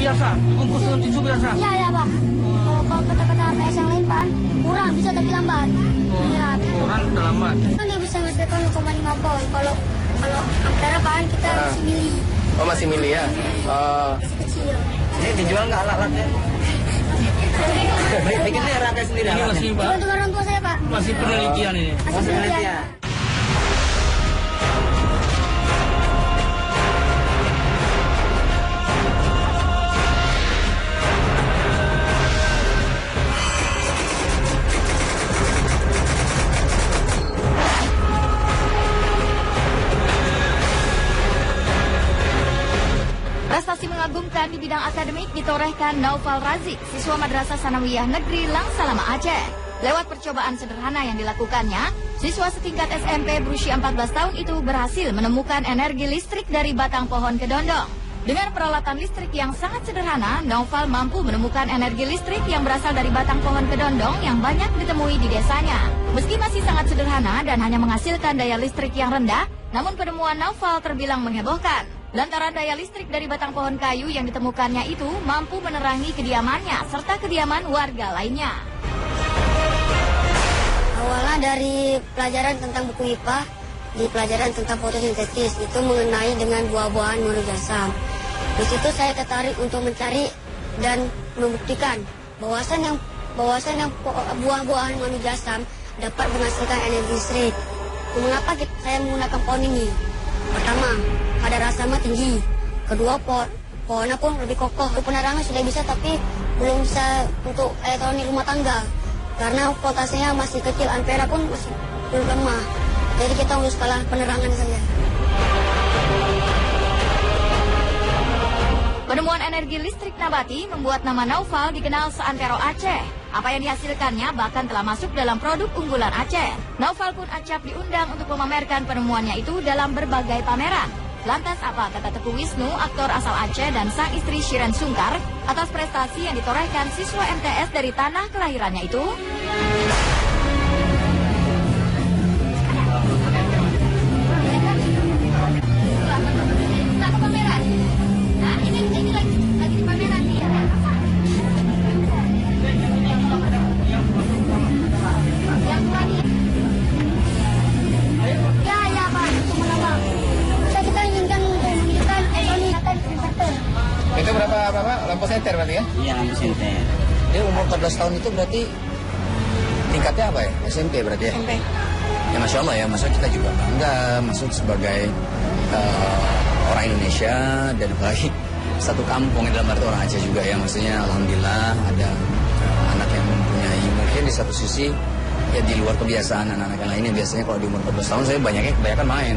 biasa, dibungkus dengan tisu biasa. Iya ya Pak. Kalau kata-kata APS yang lain Pak, kurang bisa tapi lambat. Iya. Kurang udah lambat. Kan dia bisa menghasilkan 0,5 volt. Kalau ampere Pak kita masih mili. Oh masih mili ya? Masih kecil. Ini dijual nggak alat-alatnya? Bikinnya rakyat sendiri. Ini masih Pak. Untuk orang tua saya Pak. Masih penelitian ini. Masih penelitian. Prestasi mengagumkan di bidang akademik ditorehkan Naufal Razik, siswa Madrasah Sanawiyah Negeri Langsalama Aceh. Lewat percobaan sederhana yang dilakukannya, siswa setingkat SMP berusia 14 tahun itu berhasil menemukan energi listrik dari batang pohon kedondong. Dengan peralatan listrik yang sangat sederhana, Naufal mampu menemukan energi listrik yang berasal dari batang pohon kedondong yang banyak ditemui di desanya. Meski masih sangat sederhana dan hanya menghasilkan daya listrik yang rendah, namun penemuan Naufal terbilang menghebohkan. Lantaran daya listrik dari batang pohon kayu yang ditemukannya itu mampu menerangi kediamannya serta kediaman warga lainnya. Awalnya dari pelajaran tentang buku IPA, di pelajaran tentang fotosintesis itu mengenai dengan buah-buahan mengandung asam. Di situ saya tertarik untuk mencari dan membuktikan bahwasan yang buah-buahan mengandung asam dapat menghasilkan energi listrik. Mengapa saya menggunakan pohon ini? Pertama, kadar asamnya tinggi. Kedua, pohonnya pun lebih kokoh. Penerangan sudah bisa tapi belum bisa untuk elektronik rumah tangga. Karena voltasenya masih kecil, ampere pun masih belum lemah. Jadi kita harus kalah penerangan saja. Penemuan energi listrik nabati membuat nama Naufal dikenal seantero Aceh. Apa yang dihasilkannya bahkan telah masuk dalam produk unggulan Aceh. Naufal pun acap diundang untuk memamerkan penemuannya itu dalam berbagai pameran. Lantas apa kata Teguh Wisnu, aktor asal Aceh dan sang istri Shiren Sungkar atas prestasi yang ditorehkan siswa MTS dari tanah kelahirannya itu? Itu berapa lampu senter berarti ya? Iya, lampu senter. Dia umur 14 tahun itu berarti tingkatnya apa ya? SMP berarti ya? SMP. Ya Masya Allah ya, masa kita juga bangga masuk sebagai orang Indonesia dan apalagi satu kampung dalam arti orang Aceh juga ya. Maksudnya Alhamdulillah ada anak yang mempunyai mungkin di satu sisi ya di luar kebiasaan anak-anak yang lainnya. Biasanya kalau di umur 14 tahun saya kebanyakan main.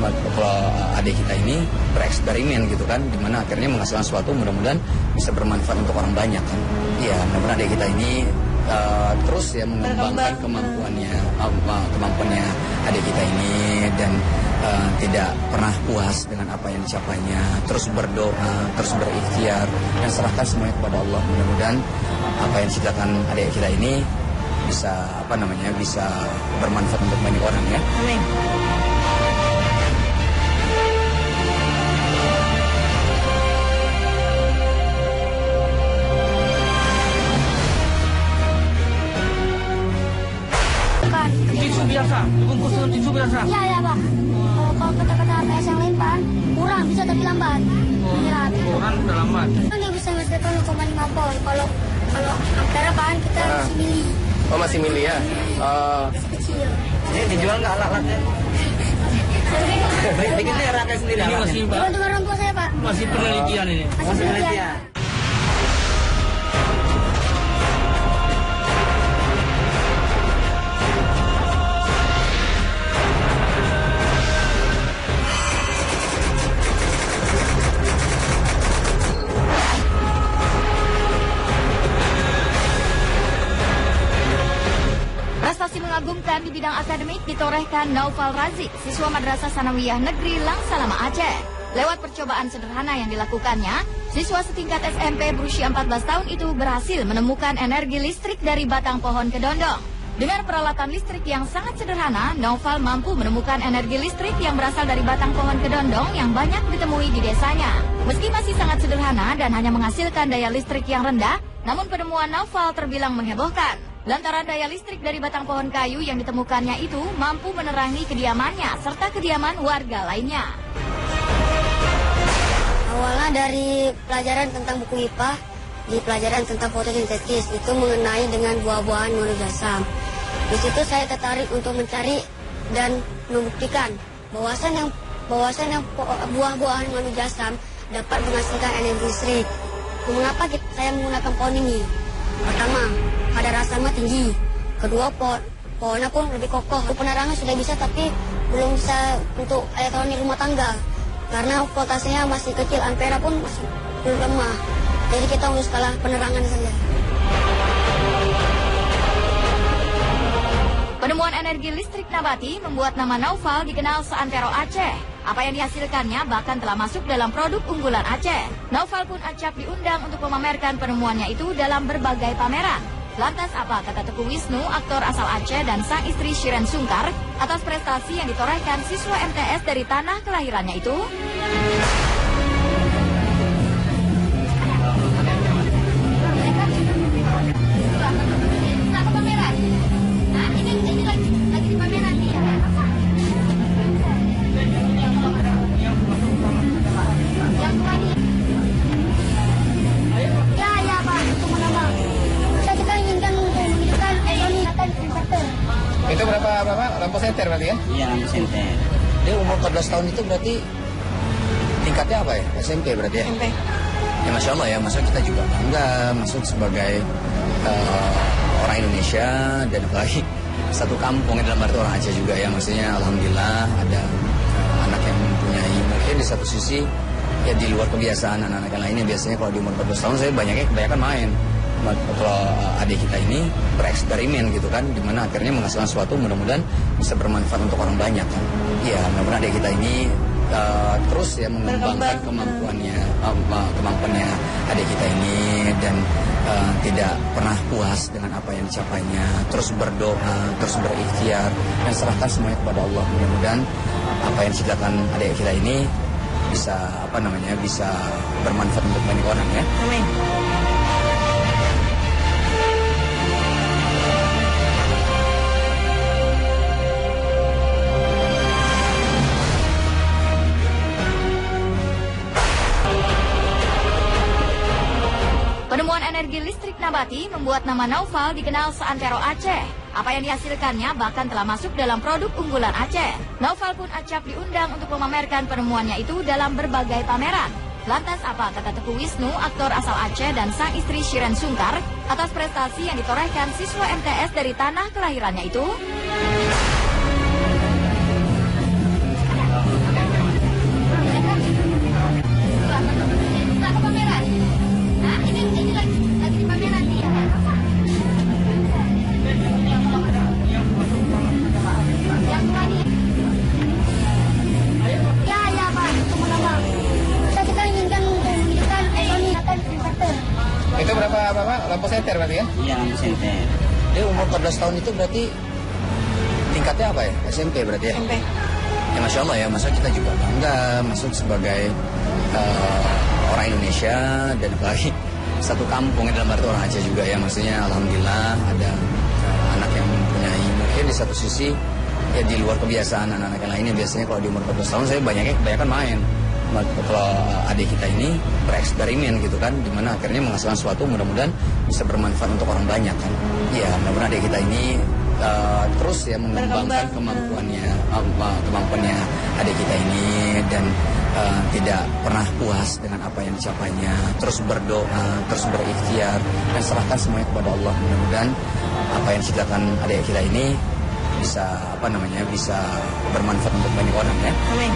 Kalau adik kita ini bereksperimen gitu kan, dimana akhirnya menghasilkan sesuatu mudah-mudahan bisa bermanfaat untuk orang banyak kan. Iya, mudah-mudahan adik kita ini terus ya mengembangkan kemampuannya adik kita ini dan tidak pernah puas dengan apa yang dicapainya, terus berdoa, terus berikhtiar dan serahkan semuanya kepada Allah. Mudah-mudahan apa yang diciptakan adik kita ini bisa bisa bermanfaat untuk banyak orang ya. Amin. Tisu biasa, dibungkus dengan tisu biasa. Iya ya Pak. Kalau kata-kata APS yang lain Pak, kurang bisa tapi lambat. Iya. Kurang udah lambat. Kan dia bisa menghasilkan 0,5 volt. Kalau ampere Pak kita masih mili. Oh masih mili ya? Masih kecil. Ini dijual nggak alat-alatnya? Bikinnya rakyat sendiri. Ini masih Pak. Untuk orang tua saya Pak. Masih penelitian ini. Masih penelitian. Prestasi mengagumkan di bidang akademik ditorehkan Naufal Razik, siswa Madrasah Sanawiyah Negeri Langsalama Aceh. Lewat percobaan sederhana yang dilakukannya, siswa setingkat SMP berusia 14 tahun itu berhasil menemukan energi listrik dari batang pohon kedondong. Dengan peralatan listrik yang sangat sederhana, Naufal mampu menemukan energi listrik yang berasal dari batang pohon kedondong yang banyak ditemui di desanya. Meski masih sangat sederhana dan hanya menghasilkan daya listrik yang rendah, namun penemuan Naufal terbilang menghebohkan. Lantaran daya listrik dari batang pohon kayu yang ditemukannya itu mampu menerangi kediamannya serta kediaman warga lainnya. Awalnya dari pelajaran tentang buku IPA, di pelajaran tentang fotosintesis itu mengenai dengan buah-buahan monojasam. Di situ saya tertarik untuk mencari dan membuktikan bahwasan yang buah-buahan monojasam dapat menghasilkan energi listrik. Mengapa saya menggunakan pohon ini? Pertama, kadar asamnya tinggi. Kedua, pohonnya pun lebih kokoh. Penerangan sudah bisa, tapi belum bisa untuk elektronik rumah tangga. Karena voltasenya masih kecil, ampera pun masih belum lemah. Jadi kita harus kalah penerangan saja. Penemuan energi listrik nabati membuat nama Naufal dikenal seantero Aceh. Apa yang dihasilkannya bahkan telah masuk dalam produk unggulan Aceh. Naufal pun acap diundang untuk memamerkan penemuannya itu dalam berbagai pameran. Lantas apa kata Teguh Wisnu, aktor asal Aceh, dan sang istri Shiren Sungkar atas prestasi yang ditorehkan siswa MTS dari tanah kelahirannya itu? Itu berapa lampu senter berarti ya? Iya, lampu senter. Dia umur 14 tahun itu berarti tingkatnya apa ya? SMP berarti ya? SMP. Ya Masya Allah ya, masa kita juga bangga masuk sebagai orang Indonesia dan apalagi satu kampung dalam arti orang Aceh juga ya. Maksudnya Alhamdulillah ada anak yang mempunyai mungkin di satu sisi ya di luar kebiasaan anak-anak yang lainnya. Biasanya kalau di umur 14 tahun saya kebanyakan main. Kalau adik kita ini bereksperimen gitu kan, dimana akhirnya menghasilkan sesuatu mudah-mudahan bisa bermanfaat untuk orang banyak kan. Ya mudah-mudahan adik kita ini terus ya mengembangkan kemampuannya adik kita ini dan tidak pernah puas dengan apa yang dicapainya, terus berdoa, terus berikhtiar dan serahkan semuanya kepada Allah. Mudah-mudahan apa yang diciptakan adik kita ini bisa bisa bermanfaat untuk banyak orang ya. Amin. Penemuan energi listrik nabati membuat nama Naufal dikenal seantero Aceh. Apa yang dihasilkannya bahkan telah masuk dalam produk unggulan Aceh. Naufal pun acap diundang untuk memamerkan penemuannya itu dalam berbagai pameran. Lantas apa kata Teguh Wisnu, aktor asal Aceh, dan sang istri Shiren Sungkar atas prestasi yang ditorehkan siswa MTS dari tanah kelahirannya itu? Itu berapa lampu senter berarti ya? Iya, lampu senter. Dia umur 14 tahun itu berarti tingkatnya apa ya? SMP berarti ya? SMP. Ya Masya Allah ya, masa kita juga bangga masuk sebagai orang Indonesia dan apalagi satu kampung dalam arti orang Aceh juga ya. Maksudnya Alhamdulillah ada anak yang mempunyai mungkin di satu sisi ya di luar kebiasaan anak-anak yang lainnya. Biasanya kalau di umur 14 tahun saya kebanyakan main. Kalau adik kita ini bereksperimen gitu kan, dimana akhirnya menghasilkan sesuatu mudah-mudahan bisa bermanfaat untuk orang banyak kan. Ya mudah-mudahan adik kita ini terus ya mengembangkan kemampuannya adik kita ini dan tidak pernah puas dengan apa yang dicapainya, terus berdoa, terus berikhtiar dan serahkan semuanya kepada Allah. Mudah-mudahan apa yang diciptakan adik kita ini bisa bisa bermanfaat untuk banyak orang ya. Amin.